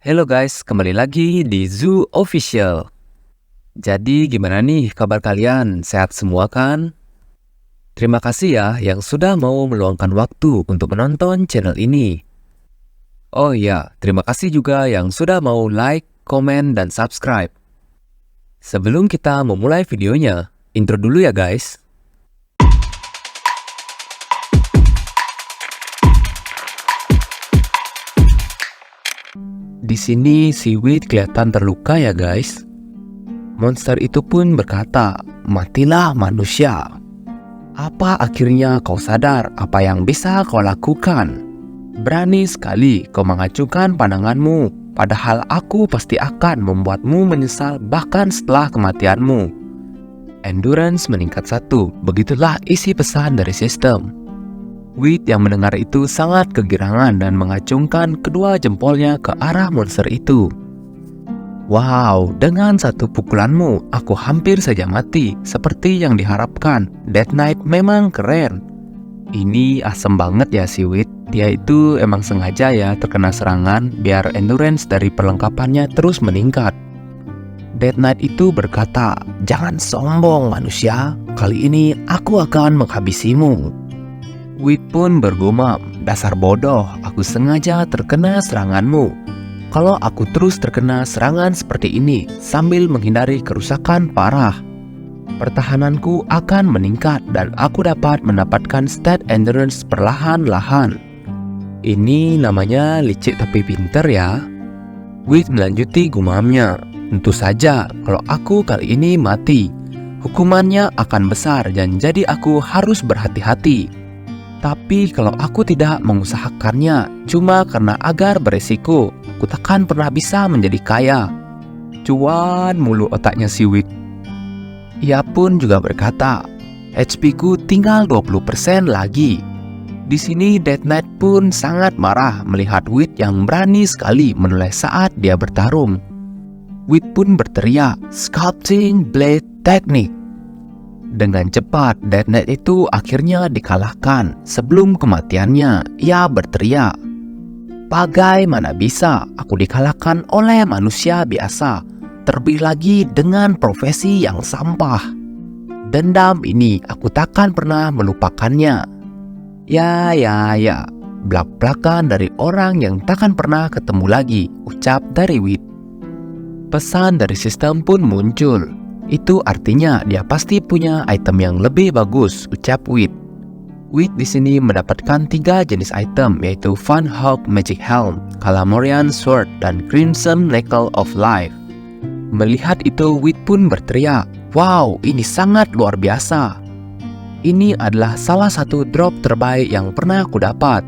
Hello guys, kembali lagi di Zoo Official. Jadi gimana nih kabar kalian? Sehat semua kan? Terima kasih ya yang sudah mau meluangkan waktu untuk menonton channel ini. Oh iya, terima kasih juga yang sudah mau like, komen, dan subscribe. Sebelum kita memulai videonya, intro dulu ya guys. Di sini si Wheat kelihatan terluka ya guys. Monster itu pun berkata, "Matilah manusia. Apa akhirnya kau sadar apa yang bisa kau lakukan? Berani sekali kau mengacukan pandanganmu, padahal aku pasti akan membuatmu menyesal bahkan setelah kematianmu." Endurance meningkat 1, begitulah isi pesan dari sistem. Wheat yang mendengar itu sangat kegirangan dan mengacungkan kedua jempolnya ke arah monster itu. "Wow, dengan satu pukulanmu, aku hampir saja mati, seperti yang diharapkan. Death Knight memang keren." Ini asem banget ya si Wheat. Dia itu emang sengaja ya terkena serangan biar endurance dari perlengkapannya terus meningkat. Death Knight itu berkata, "Jangan sombong manusia, kali ini aku akan menghabisimu." Wheat pun bergumam, "Dasar bodoh, aku sengaja terkena seranganmu. Kalau aku terus terkena serangan seperti ini sambil menghindari kerusakan parah, pertahananku akan meningkat dan aku dapat mendapatkan stat endurance perlahan-lahan." Ini namanya licik tapi pinter ya. Wheat melanjuti gumamnya, "Tentu saja kalau aku kali ini mati, hukumannya akan besar dan jadi aku harus berhati-hati. Tapi kalau aku tidak mengusahakannya cuma karena agar beresiko, aku takkan pernah bisa menjadi kaya." Cuan mulu otaknya si Wheat. Ia pun juga berkata, "HP ku tinggal 20% lagi." Di sini Death Knight pun sangat marah melihat Wheat yang berani sekali menoleh saat dia bertarung. Wheat pun berteriak, "Sculpting Blade Technique." Dengan cepat, Death Knight itu akhirnya dikalahkan. Sebelum kematiannya, ia berteriak, "Bagaimana bisa aku dikalahkan oleh manusia biasa, terlebih lagi dengan profesi yang sampah. Dendam ini aku takkan pernah melupakannya." Ya, belak-belakan dari orang yang takkan pernah ketemu lagi, ucap dari Wheat. Pesan dari sistem pun muncul. Itu artinya dia pasti punya item yang lebih bagus, ucap Wheat. Wheat di sini mendapatkan 3 jenis item, yaitu Fun Hawk Magic Helm, Calamorian Sword, dan Crimson Knuckle of Life. Melihat itu, Wheat pun berteriak, "Wow, ini sangat luar biasa. Ini adalah salah satu drop terbaik yang pernah aku dapat.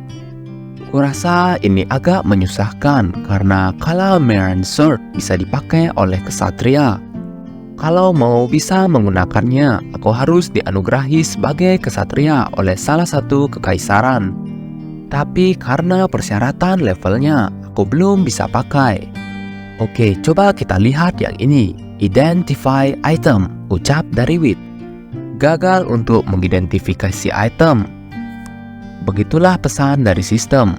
Kurasa ini agak menyusahkan karena Calamorian Sword bisa dipakai oleh kesatria. Kalau mau bisa menggunakannya, aku harus dianugerahi sebagai kesatria oleh salah satu kekaisaran. Tapi karena persyaratan levelnya, aku belum bisa pakai. Oke, coba kita lihat yang ini. Identify item, ucap dari Wheat. Gagal untuk mengidentifikasi item. Begitulah pesan dari sistem.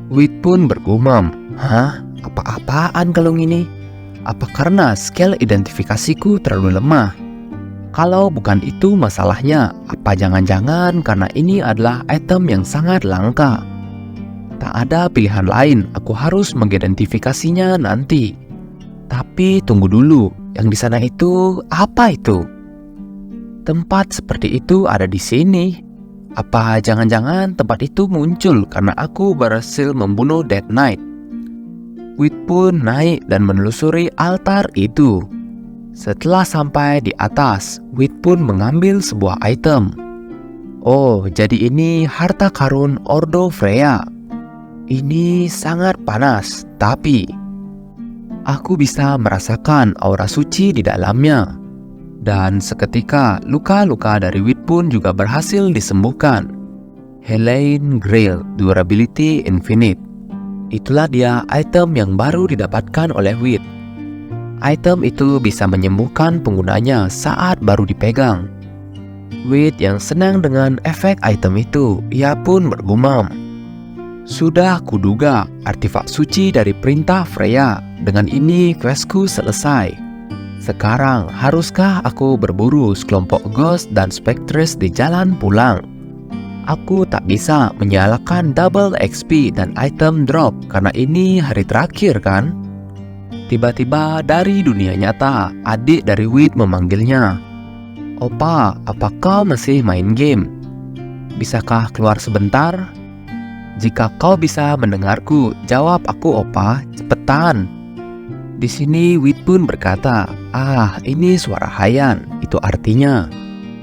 Wheat pun bergumam, "Hah? Apa-apaan kalung ini? Apa karena skill identifikasiku terlalu lemah? Kalau bukan itu masalahnya, apa jangan-jangan karena ini adalah item yang sangat langka? Tak ada pilihan lain, aku harus mengidentifikasinya nanti. Tapi tunggu dulu, yang di sana itu apa itu? Tempat seperti itu ada di sini. Apa jangan-jangan tempat itu muncul karena aku berhasil membunuh Death Knight?" Wheat pun naik dan menelusuri altar itu. Setelah sampai di atas, Wheat pun mengambil sebuah item. Oh, jadi ini harta karun Ordo Freya. Ini sangat panas, tapi aku bisa merasakan aura suci di dalamnya. Dan seketika, luka-luka dari Wheat pun juga berhasil disembuhkan. Helene Grail, Durability Infinite. Itulah dia item yang baru didapatkan oleh Wheat. Item itu bisa menyembuhkan penggunanya saat baru dipegang. Wheat yang senang dengan efek item itu, ia pun bergumam, Sudah kuduga artefak suci dari perintah Freya. Dengan ini questku selesai. Sekarang haruskah aku berburu sekelompok ghost dan spectres di jalan pulang? Aku tak bisa menyalakan double XP dan item drop karena ini hari terakhir kan? Tiba-tiba dari dunia nyata, adik dari Wit memanggilnya. Opa, apa kau masih main game? Bisakah keluar sebentar? Jika kau bisa mendengarku, jawab aku Opa, cepetan. Di sini Wit pun berkata, ini suara Hayan, itu artinya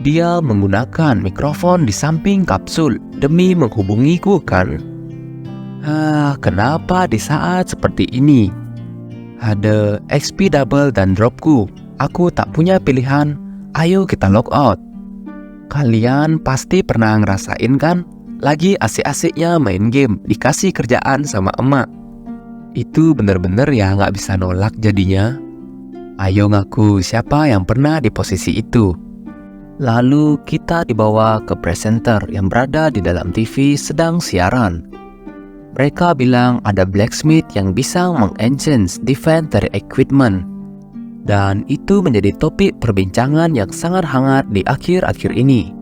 dia menggunakan mikrofon di samping kapsul demi menghubungiku kan? Kenapa di saat seperti ini? Ada XP double dan dropku, aku tak punya pilihan, ayo kita log out. Kalian pasti pernah ngerasain kan? Lagi asik-asiknya main game, dikasih kerjaan sama emak. Itu bener-bener ya nggak bisa nolak jadinya. Ayo ngaku siapa yang pernah di posisi itu. Lalu kita dibawa ke presenter yang berada di dalam TV sedang siaran. Mereka bilang ada blacksmith yang bisa mengenhance defense dari equipment. Dan itu menjadi topik perbincangan yang sangat hangat di akhir-akhir ini.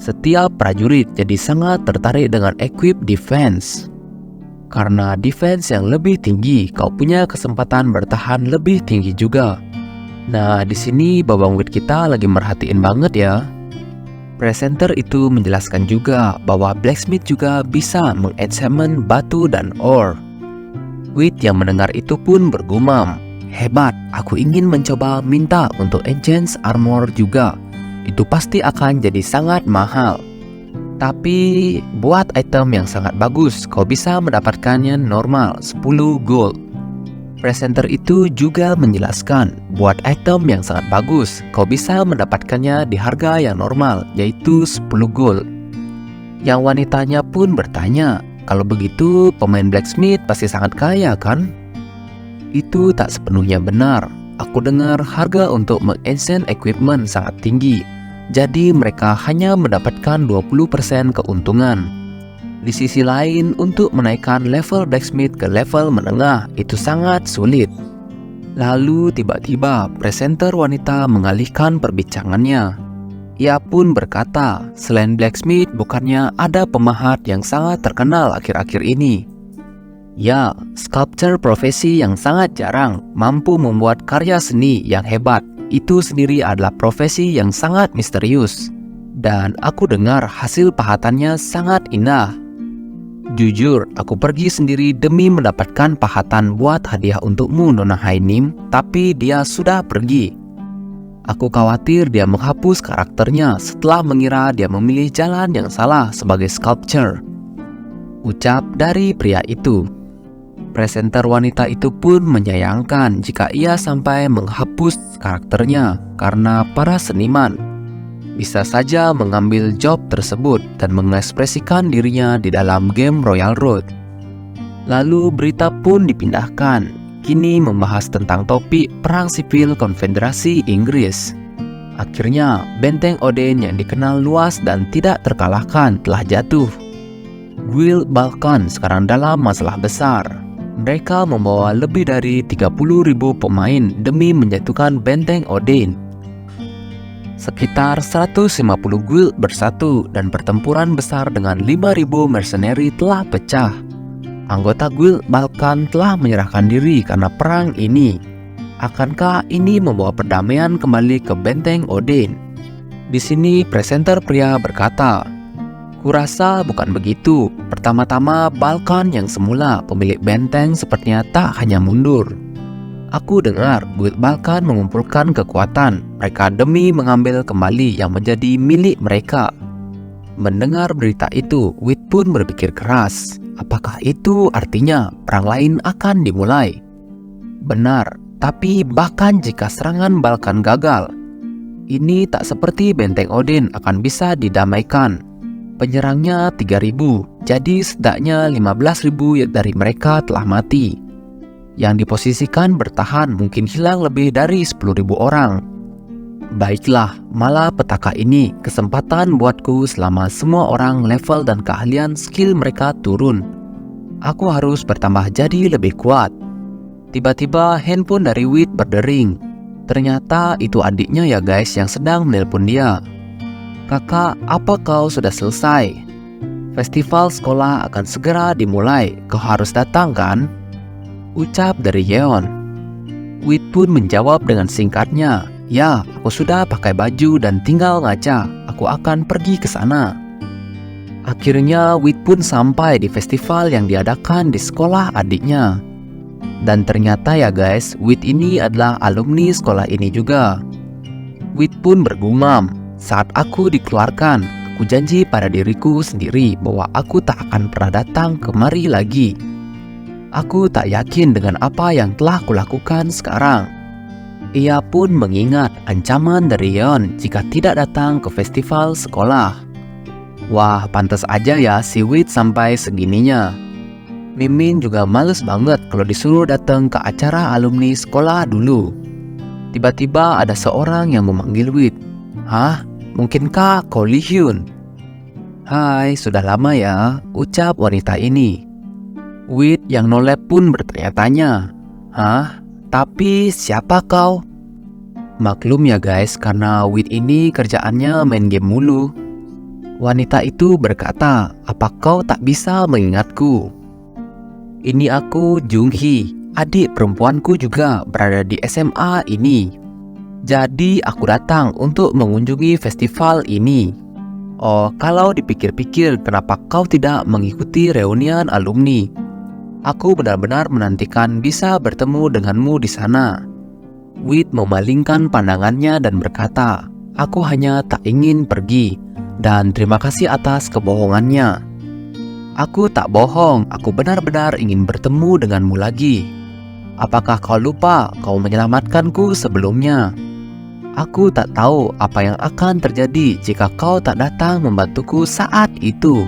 Setiap prajurit jadi sangat tertarik dengan equip defense. Karena defense yang lebih tinggi, kau punya kesempatan bertahan lebih tinggi juga. Nah, di sini Babang Wit kita lagi merhatiin banget ya. Presenter itu menjelaskan juga bahwa blacksmith juga bisa mengenchant batu dan ore. Wit yang mendengar itu pun bergumam, hebat, aku ingin mencoba minta untuk enchant armor juga. Itu pasti akan jadi sangat mahal. Tapi buat item yang sangat bagus, kau bisa mendapatkannya normal 10 gold. Presenter itu juga menjelaskan, buat item yang sangat bagus, kau bisa mendapatkannya di harga yang normal, yaitu 10 gold. Yang wanitanya pun bertanya, kalau begitu pemain blacksmith pasti sangat kaya kan? Itu tak sepenuhnya benar. Aku dengar harga untuk mengenchant equipment sangat tinggi. Jadi mereka hanya mendapatkan 20% keuntungan. Di sisi lain, untuk menaikkan level blacksmith ke level menengah itu sangat sulit. Lalu tiba-tiba presenter wanita mengalihkan perbincangannya. Ia pun berkata, selain blacksmith bukannya ada pemahat yang sangat terkenal akhir-akhir ini. Ya, sculptor profesi yang sangat jarang mampu membuat karya seni yang hebat. Itu sendiri adalah profesi yang sangat misterius. Dan aku dengar hasil pahatannya sangat indah. Jujur, aku pergi sendiri demi mendapatkan pahatan buat hadiah untukmu, Nona Hainim, tapi dia sudah pergi. Aku khawatir dia menghapus karakternya setelah mengira dia memilih jalan yang salah sebagai sculptor. Ucap dari pria itu. Presenter wanita itu pun menyayangkan jika ia sampai menghapus karakternya karena para seniman bisa saja mengambil job tersebut dan mengekspresikan dirinya di dalam game Royal Road. Lalu berita pun dipindahkan, kini membahas tentang topik perang sipil Konfederasi Inggris. Akhirnya, benteng Odin yang dikenal luas dan tidak terkalahkan telah jatuh. Guild Balkan sekarang dalam masalah besar. Mereka membawa lebih dari 30.000 pemain demi menjatuhkan benteng Odin. Sekitar 150 guild bersatu dan pertempuran besar dengan 5.000 mercenary telah pecah. Anggota guild Balkan telah menyerahkan diri karena perang ini. Akankah ini membawa perdamaian kembali ke benteng Odin? Di sini presenter pria berkata, kurasa bukan begitu. Pertama-tama Balkan yang semula pemilik benteng sepertinya tak hanya mundur. Aku dengar Guild Balkan mengumpulkan kekuatan mereka demi mengambil kembali yang menjadi milik mereka. Mendengar berita itu, Wit pun berpikir keras. Apakah itu artinya perang lain akan dimulai? Benar, tapi bahkan jika serangan Balkan gagal, ini tak seperti benteng Odin akan bisa didamaikan. Penyerangnya 3.000, jadi setidaknya 15.000 dari mereka telah mati. Yang diposisikan bertahan mungkin hilang lebih dari 10.000 orang. Baiklah, malah petaka ini kesempatan buatku selama semua orang level dan keahlian skill mereka turun. Aku harus bertambah jadi lebih kuat. Tiba-tiba handphone dari Wit berdering. Ternyata itu adiknya ya guys yang sedang menelpon dia. "Kakak, apa kau sudah selesai? Festival sekolah akan segera dimulai. Kau harus datang kan?" Ucap dari Yeon. Wit pun menjawab dengan singkatnya, "Ya, aku sudah pakai baju dan tinggal ngaca. Aku akan pergi ke sana." Akhirnya Wit pun sampai di festival yang diadakan di sekolah adiknya. Dan ternyata ya guys, Wit ini adalah alumni sekolah ini juga. Wit pun bergumam, "Saat aku dikeluarkan, aku janji pada diriku sendiri bahwa aku tak akan pernah datang kemari lagi. Aku tak yakin dengan apa yang telah kulakukan sekarang." Ia pun mengingat ancaman dari Yeon jika tidak datang ke festival sekolah. Wah, pantas aja ya si Wit sampai segininya. Mimin juga males banget kalau disuruh datang ke acara alumni sekolah dulu. Tiba-tiba ada seorang yang memanggil Wit. "Hah? Mungkinkah kau Lee Hyun?" "Hai, sudah lama ya," ucap wanita ini. Wit yang nolep pun bertanya-tanya, "Hah? Tapi siapa kau?" Maklum ya guys, karena Wit ini kerjaannya main game mulu. Wanita itu berkata, "Apa kau tak bisa mengingatku? Ini aku Jung-hee, adik perempuanku juga berada di SMA ini. Jadi aku datang untuk mengunjungi festival ini." "Oh, kalau dipikir-pikir kenapa kau tidak mengikuti reunian alumni? Aku benar-benar menantikan bisa bertemu denganmu di sana." Wit memalingkan pandangannya dan berkata, "Aku hanya tak ingin pergi. Dan terima kasih atas kebohongannya." "Aku tak bohong, aku benar-benar ingin bertemu denganmu lagi. Apakah kau lupa kau menyelamatkanku sebelumnya? Aku tak tahu apa yang akan terjadi jika kau tak datang membantuku saat itu.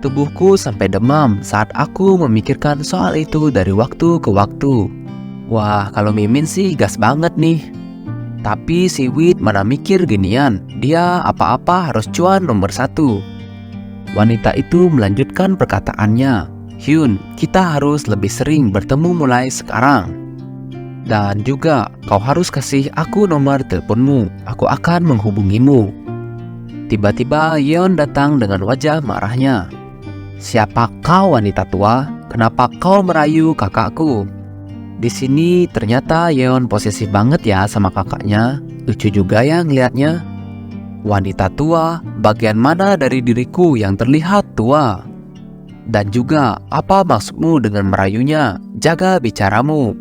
Tubuhku sampai demam saat aku memikirkan soal itu dari waktu ke waktu." Wah, kalau Mimin sih gas banget nih. Tapi si Wit mana mikir ginian, dia apa-apa harus cuan nomor 1. Wanita itu melanjutkan perkataannya, "Hyun, kita harus lebih sering bertemu mulai sekarang. Dan juga kau harus kasih aku nomor teleponmu, aku akan menghubungimu." Tiba-tiba Yeon datang dengan wajah marahnya. "Siapa kau wanita tua? Kenapa kau merayu kakakku?" Di sini ternyata Yeon posesif banget ya sama kakaknya. Lucu juga ya ngeliatnya. "Wanita tua, bagian mana dari diriku yang terlihat tua? Dan juga apa maksudmu dengan merayunya? Jaga bicaramu.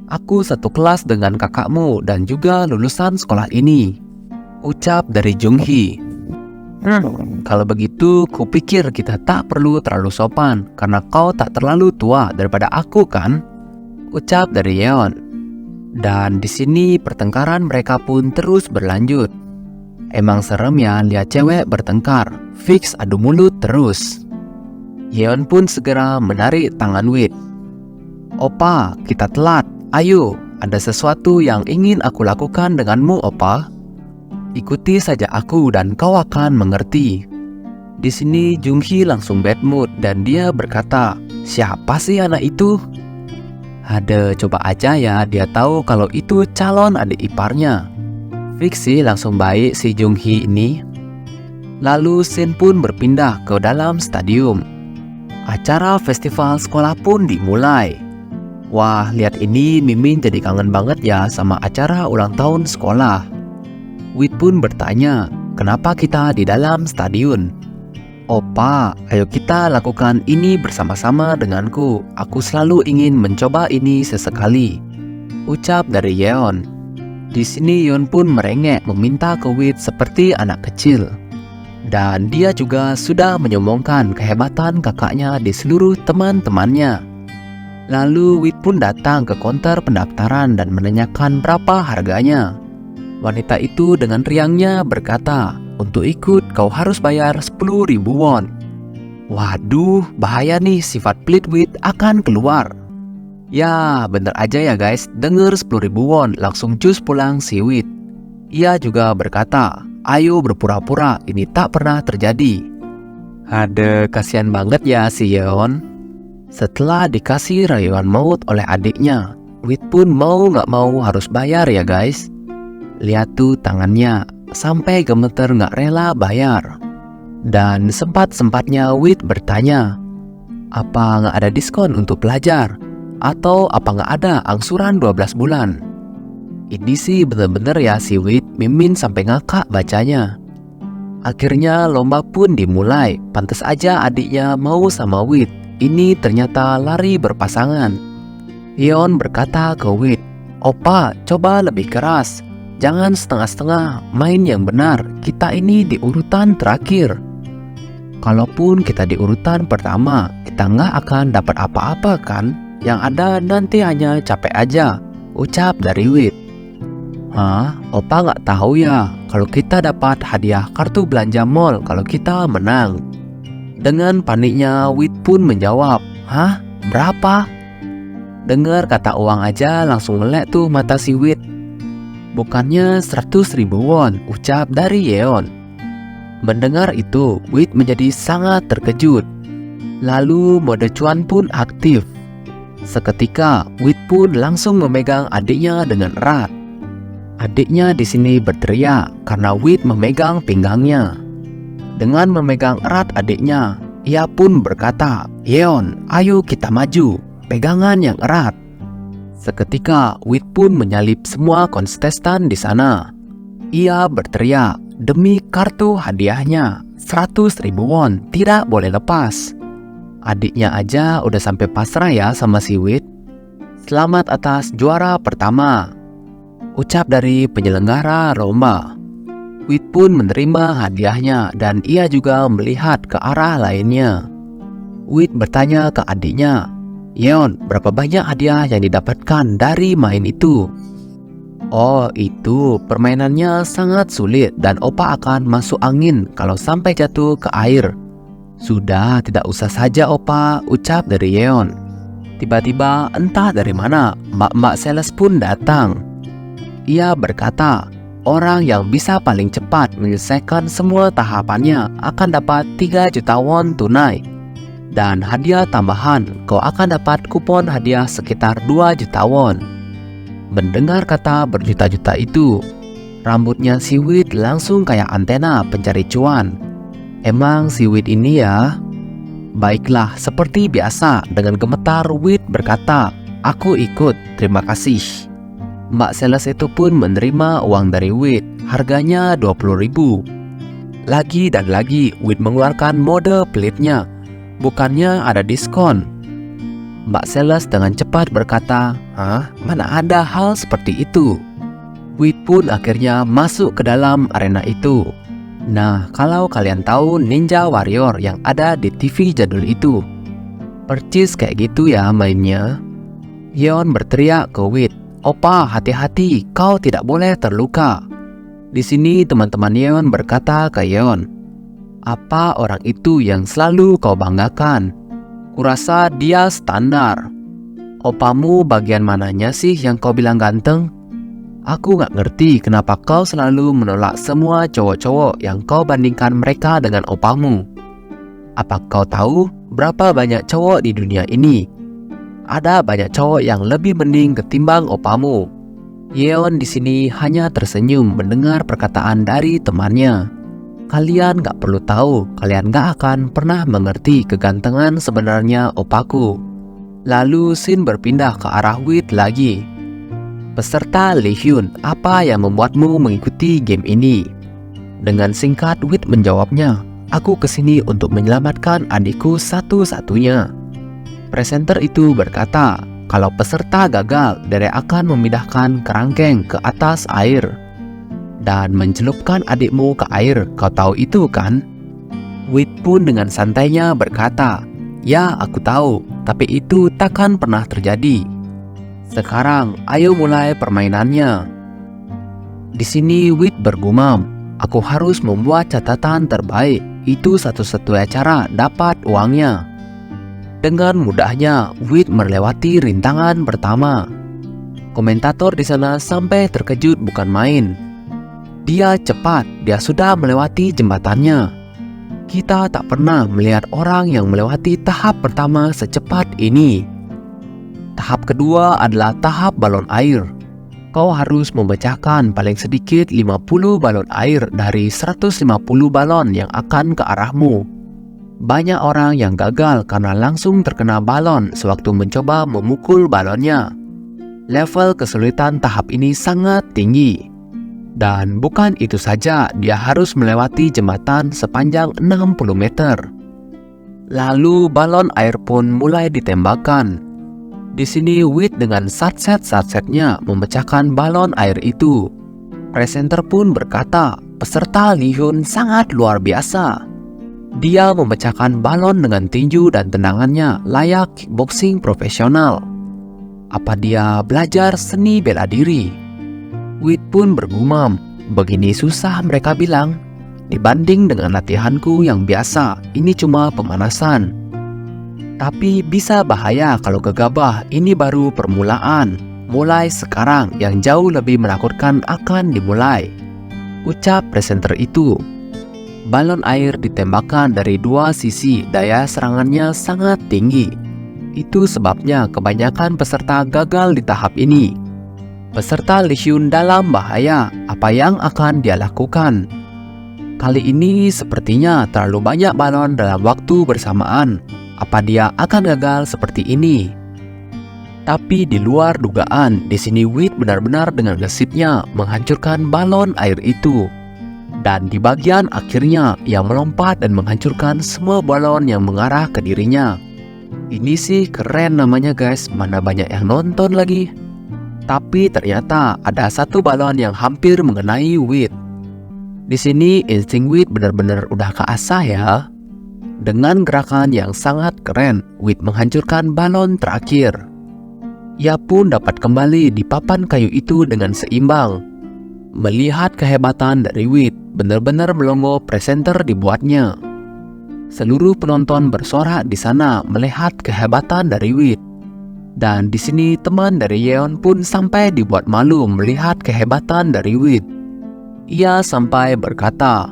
Aku satu kelas dengan kakakmu dan juga lulusan sekolah ini," ucap dari Jung-hee. Kalau begitu kupikir kita tak perlu terlalu sopan karena kau tak terlalu tua daripada aku kan?" ucap dari Yeon. Dan di sini pertengkaran mereka pun terus berlanjut. Emang serem ya lihat cewek bertengkar, fix adu mulut terus. Yeon pun segera menarik tangan Wit. "Opa, kita telat. Ayo, ada sesuatu yang ingin aku lakukan denganmu, Opa. Ikuti saja aku dan kau akan mengerti." Di sini Jung-hee langsung bad mood dan dia berkata, "Siapa sih anak itu? Ada, coba aja ya dia tahu kalau itu calon adik iparnya." Fix sih langsung baik si Jung-hee ini. Lalu scene pun berpindah ke dalam stadium. Acara festival sekolah pun dimulai. Wah, lihat ini Mimin jadi kangen banget ya sama acara ulang tahun sekolah. Wit pun bertanya, "Kenapa kita di dalam stadion?" "Opa, ayo kita lakukan ini bersama-sama denganku. Aku selalu ingin mencoba ini sesekali," ucap dari Yeon. Di sini Yeon pun merengek meminta ke Wit seperti anak kecil. Dan dia juga sudah menyombongkan kehebatan kakaknya di seluruh teman-temannya. Lalu Wit pun datang ke konter pendaftaran dan menanyakan berapa harganya. Wanita itu dengan riangnya berkata, "Untuk ikut kau harus bayar 10.000 won. Waduh, bahaya nih, sifat pelit Wit akan keluar. Ya, bener aja ya guys, denger 10.000 won langsung cus pulang si Wit. Ia juga berkata, "Ayo berpura-pura ini tak pernah terjadi." Ada, kasihan banget ya si Yeon. Setelah dikasih rayuan maut oleh adiknya, Wit pun mau nggak mau harus bayar ya guys. Lihat tuh tangannya, sampai gemeter nggak rela bayar. Dan sempat-sempatnya Wit bertanya, apa nggak ada diskon untuk pelajar? Atau apa nggak ada angsuran 12 bulan? Ini sih bener-bener ya si Wit, Mimin sampai ngakak bacanya. Akhirnya lomba pun dimulai. Pantas aja adiknya mau sama Wit. Ini ternyata lari berpasangan. Yeon berkata ke Wit, "Opa, coba lebih keras. Jangan setengah-setengah, main yang benar. Kita ini di urutan terakhir. Kalaupun kita di urutan pertama, kita nggak akan dapat apa-apa kan? Yang ada nanti hanya capek aja," ucap dari Wit. "Hah? Opa nggak tahu ya kalau kita dapat hadiah kartu belanja mall kalau kita menang." Dengan paniknya Wit pun menjawab, "Hah? Berapa?" Dengar kata uang aja langsung melek tuh mata si Wit. "Bukannya 100.000 won," ucap dari Yeon. Mendengar itu, Wit menjadi sangat terkejut. Lalu mode cuan pun aktif. Seketika, Wit pun langsung memegang adiknya dengan erat. Adiknya di sini berteriak karena Wit memegang pinggangnya. Dengan memegang erat adiknya, ia pun berkata, "Yeon, ayo kita maju, pegangan yang erat." Seketika, Wit pun menyalip semua kontestan di sana. Ia berteriak, demi kartu hadiahnya, 100.000 won, tidak boleh lepas. Adiknya aja udah sampai pasrah ya sama si Wit. "Selamat atas juara pertama," ucap dari penyelenggara lomba. Wit pun menerima hadiahnya dan ia juga melihat ke arah lainnya. Wit bertanya ke adiknya, "Yeon, berapa banyak hadiah yang didapatkan dari main itu?" "Oh, itu permainannya sangat sulit dan opa akan masuk angin kalau sampai jatuh ke air." "Sudah, tidak usah saja opa," ucap dari Yeon. Tiba-tiba entah dari mana, mbak-mbak sales pun datang. Ia berkata, orang yang bisa paling cepat menyelesaikan semua tahapannya akan dapat 3 juta won tunai. Dan hadiah tambahan, kau akan dapat kupon hadiah sekitar 2 juta won. Mendengar kata berjuta-juta itu, rambutnya si Wit langsung kayak antena pencari cuan. Emang si Wit ini ya? Baiklah, seperti biasa dengan gemetar Wit berkata, "Aku ikut, terima kasih." Mbak sales itu pun menerima uang dari Wit, harganya 20.000. Lagi dan lagi Wit mengeluarkan mode pelitnya, bukannya ada diskon. Mbak sales dengan cepat berkata, "Hah? Mana ada hal seperti itu?" Wit pun akhirnya masuk ke dalam arena itu. Nah, kalau kalian tahu Ninja Warrior yang ada di TV jadul itu, percis kayak gitu ya mainnya. Yeon berteriak ke Wit, "Opa, hati-hati, kau tidak boleh terluka." Di sini teman-teman Yeon berkata ke Yeon, "Apa orang itu yang selalu kau banggakan? Kurasa dia standar. Opamu bagian mananya sih yang kau bilang ganteng? Aku gak ngerti kenapa kau selalu menolak semua cowok-cowok yang kau bandingkan mereka dengan opamu. Apa kau tahu berapa banyak cowok di dunia ini? Ada banyak cowok yang lebih mending ketimbang opamu." Yeon di sini hanya tersenyum mendengar perkataan dari temannya. Kalian gak perlu tahu, kalian gak akan pernah mengerti kegantengan sebenarnya opaku. Lalu Shin berpindah ke arah Wit lagi. "Peserta Lee Hyun, apa yang membuatmu mengikuti game ini?" Dengan singkat Wit menjawabnya, "Aku kesini untuk menyelamatkan adikku satu-satunya." Presenter itu berkata, "Kalau peserta gagal, Derek akan memindahkan kerangkeng ke atas air dan mencelupkan adikmu ke air, kau tahu itu kan?" Wit pun dengan santainya berkata, "Ya, aku tahu, tapi itu takkan pernah terjadi. Sekarang, ayo mulai permainannya." Di sini Wit bergumam, "Aku harus membuat catatan terbaik, itu satu-satunya cara dapat uangnya." Dengan mudahnya, Wit melewati rintangan pertama. Komentator di sana sampai terkejut bukan main. Dia cepat, dia sudah melewati jembatannya. Kita tak pernah melihat orang yang melewati tahap pertama secepat ini. Tahap kedua adalah tahap balon air. Kau harus memecahkan paling sedikit 50 balon air dari 150 balon yang akan ke arahmu. Banyak orang yang gagal karena langsung terkena balon sewaktu mencoba memukul balonnya. Level kesulitan tahap ini sangat tinggi. Dan bukan itu saja, dia harus melewati jembatan sepanjang 60 meter. Lalu balon air pun mulai ditembakkan. Di sini Wheat dengan satset-satsetnya memecahkan balon air itu. Presenter pun berkata, peserta Li-Hyun sangat luar biasa. Dia memecahkan balon dengan tinju dan tendangannya layak kickboxing profesional. Apa dia belajar seni bela diri? Wheat pun bergumam, begini susah mereka bilang. Dibanding dengan latihanku yang biasa, ini cuma pemanasan. Tapi bisa bahaya kalau gegabah, ini baru permulaan. Mulai sekarang yang jauh lebih menakutkan akan dimulai, ucap presenter itu. Balon air ditembakkan dari dua sisi, daya serangannya sangat tinggi. Itu sebabnya kebanyakan peserta gagal di tahap ini. Peserta Li-Hyun dalam bahaya, apa yang akan dia lakukan? Kali ini sepertinya terlalu banyak balon dalam waktu bersamaan. Apa dia akan gagal seperti ini? Tapi di luar dugaan, di sini Wheat benar-benar dengan gesitnya menghancurkan balon air itu. Dan di bagian akhirnya, ia melompat dan menghancurkan semua balon yang mengarah ke dirinya. Ini sih keren namanya guys, mana banyak yang nonton lagi. Tapi ternyata ada satu balon yang hampir mengenai Wheat. Di sini insting Wheat benar-benar udah keasah ya. Dengan gerakan yang sangat keren, Wheat menghancurkan balon terakhir. Ia pun dapat kembali di papan kayu itu dengan seimbang. Melihat kehebatan dari Wheat, benar-benar melongo presenter dibuatnya. Seluruh penonton bersorak di sana melihat kehebatan dari Wheat. Dan di sini teman dari Yeon pun sampai dibuat malu melihat kehebatan dari Wheat. Ia sampai berkata,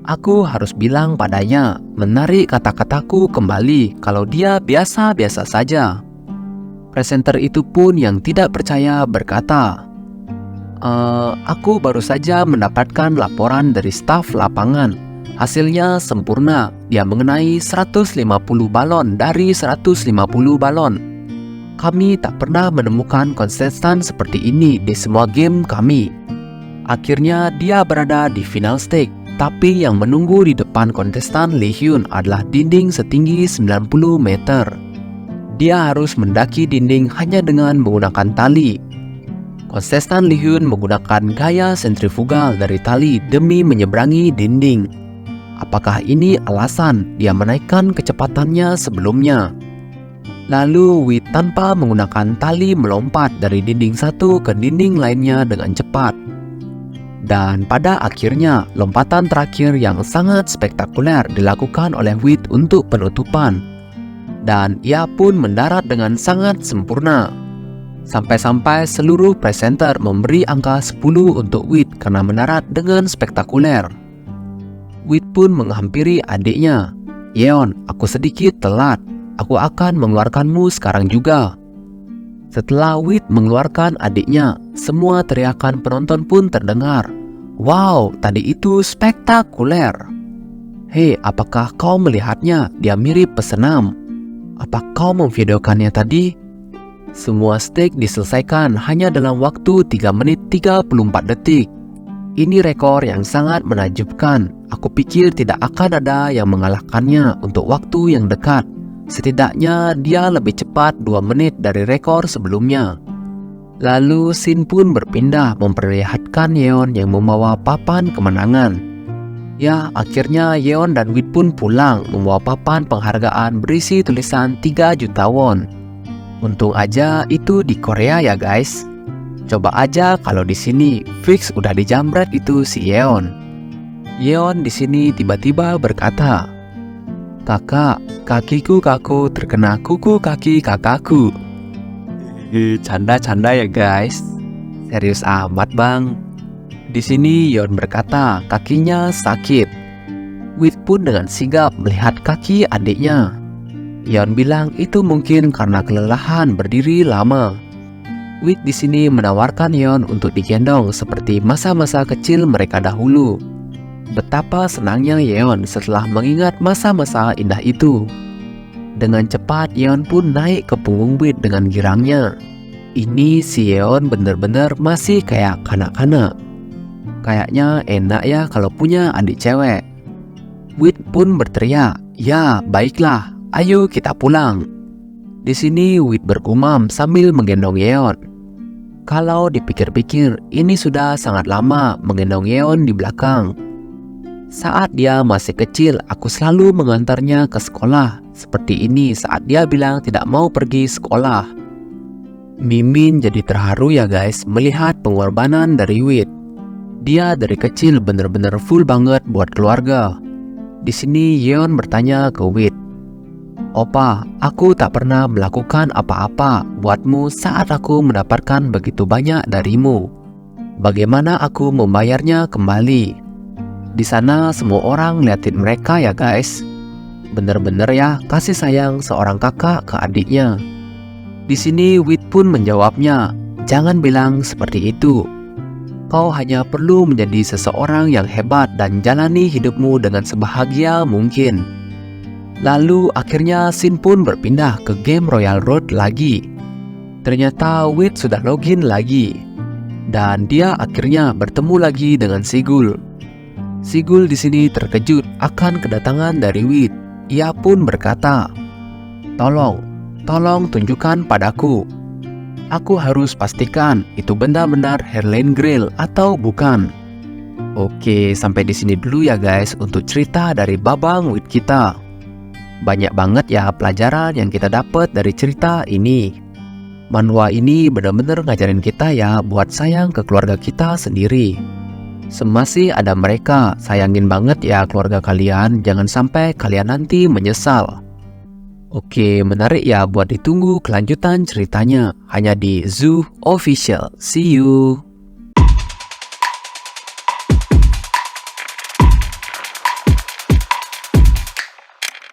aku harus bilang padanya, menarik kata-kataku kembali kalau dia biasa-biasa saja. Presenter itu pun yang tidak percaya berkata, aku baru saja mendapatkan laporan dari staf lapangan. Hasilnya sempurna, dia mengenai 150 balon dari 150 balon. Kami tak pernah menemukan kontestan seperti ini di semua game kami. Akhirnya dia berada di final stage, tapi yang menunggu di depan kontestan Li-Hyun adalah dinding setinggi 90 meter. Dia harus mendaki dinding hanya dengan menggunakan tali. Kontestan Li-Hyun menggunakan gaya sentrifugal dari tali demi menyeberangi dinding. Apakah ini alasan dia menaikkan kecepatannya sebelumnya? Lalu Wheat tanpa menggunakan tali melompat dari dinding satu ke dinding lainnya dengan cepat. Dan pada akhirnya lompatan terakhir yang sangat spektakuler dilakukan oleh Wheat untuk penutupan. Dan ia pun mendarat dengan sangat sempurna. Sampai-sampai seluruh presenter memberi angka 10 untuk Wheat karena mendarat dengan spektakuler. Wheat pun menghampiri adiknya. Yeon, aku sedikit telat. Aku akan mengeluarkanmu sekarang juga. Setelah Wheat mengeluarkan adiknya, semua teriakan penonton pun terdengar. Wow, tadi itu spektakuler. Hei, apakah kau melihatnya? Dia mirip pesenam. Apa kau memvideokannya tadi? Semua stage diselesaikan hanya dalam waktu 3 menit 34 detik. Ini rekor yang sangat menakjubkan. Aku pikir tidak akan ada yang mengalahkannya untuk waktu yang dekat. Setidaknya dia lebih cepat 2 menit dari rekor sebelumnya. Lalu scene pun berpindah memperlihatkan Yeon yang membawa papan kemenangan. Ya, akhirnya Yeon dan Wheat pun pulang membawa papan penghargaan berisi tulisan 3 juta won. Untung aja itu di Korea ya guys. Coba aja kalau di sini fix udah dijamret itu si Yeon. Yeon di sini tiba-tiba berkata, "Kakak, kakiku kaku terkena kuku kaki kakakku." Canda-canda ya guys. Serius amat bang. Di sini Yeon berkata kakinya sakit. Wit pun dengan sigap melihat kaki adiknya. Yeon bilang itu mungkin karena kelelahan berdiri lama. Wit di sini menawarkan Yeon untuk digendong seperti masa-masa kecil mereka dahulu. Betapa senangnya Yeon setelah mengingat masa-masa indah itu. Dengan cepat Yeon pun naik ke punggung Wit dengan girangnya. Ini si Yeon bener-bener masih kayak kanak-kanak. Kayaknya enak ya kalau punya adik cewek. Wit pun berteriak, "Ya, baiklah, ayo kita pulang." Di sini Wit bergumam sambil menggendong Yeon. Kalau dipikir-pikir, ini sudah sangat lama menggendong Yeon di belakang. Saat dia masih kecil, aku selalu mengantarnya ke sekolah. Seperti ini saat dia bilang tidak mau pergi sekolah. Mimin jadi terharu ya guys melihat pengorbanan dari Wit. Dia dari kecil bener-bener full banget buat keluarga. Di sini Yeon bertanya ke Wit, "Opa, aku tak pernah melakukan apa-apa buatmu saat aku mendapatkan begitu banyak darimu. Bagaimana aku membayarnya kembali?" Di sana semua orang liatin mereka ya guys. Bener-bener ya kasih sayang seorang kakak ke adiknya. Di sini Wit pun menjawabnya, "Jangan bilang seperti itu. Kau hanya perlu menjadi seseorang yang hebat dan jalani hidupmu dengan sebahagia mungkin." Lalu akhirnya scene pun berpindah ke game Royal Road lagi. Ternyata Wit sudah login lagi. Dan dia akhirnya bertemu lagi dengan Sigul. Sigul di sini terkejut akan kedatangan dari Wit. Ia pun berkata, Tolong tunjukkan padaku. Aku harus pastikan itu benar-benar Herlene Grail atau bukan." Oke, sampai di sini dulu ya guys untuk cerita dari Babang Wit kita. Banyak banget ya pelajaran yang kita dapat dari cerita ini. Manhwa ini benar-benar ngajarin kita ya buat sayang ke keluarga kita sendiri. Semasih ada mereka, sayangin banget ya keluarga kalian, jangan sampai kalian nanti menyesal. Oke, menarik ya buat ditunggu kelanjutan ceritanya hanya di Zoo Official. See you.